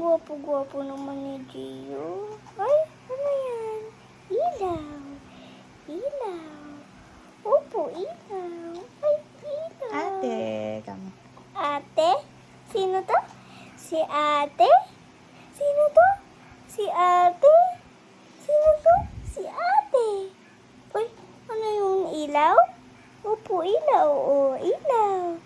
gwapo-gwapo naman ni Gio. Ay, ano yan? Ilaw. Ilaw. Opo, ilaw. Ay, ilaw. Ate, kamo. Ate? Sino to? Si ate? Sino to? Si ate? Sino to? Si ate. Uy, ano yung ilaw? Opo, ilaw. O, ilaw.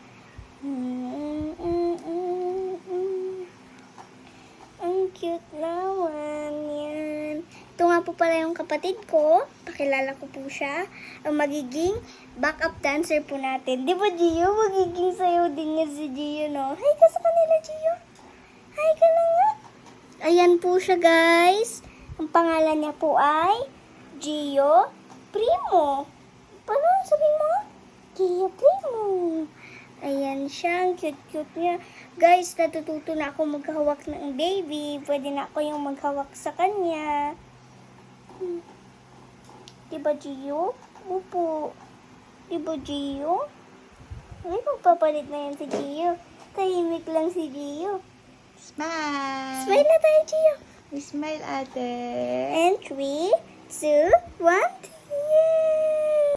Ang cute naman yan. Ito nga po pala yung kapatid ko. Pakilala ko po siya. Ang magiging backup dancer po natin. Di ba, Gio? Magiging sayo din nga si Gio, no? Hi ka sa kanila, Gio. Hi ka na nga. Ayan po siya, guys. Ang pangalan niya po ay Gio Primo. Paano sabihin mo? Gio Primo. Ayan siya, ang cute-cute niya. Guys, natututo na ako maghawak ng baby. Pwede na ako yung maghawak sa kanya. Diba, Gio? Opo. Diba, Gio? Ay, magpapalit na yan si Gio. Tahimik lang si Gio. Smile. Smile na tayo, Gio. Smile, ate. And 3, 2, 1.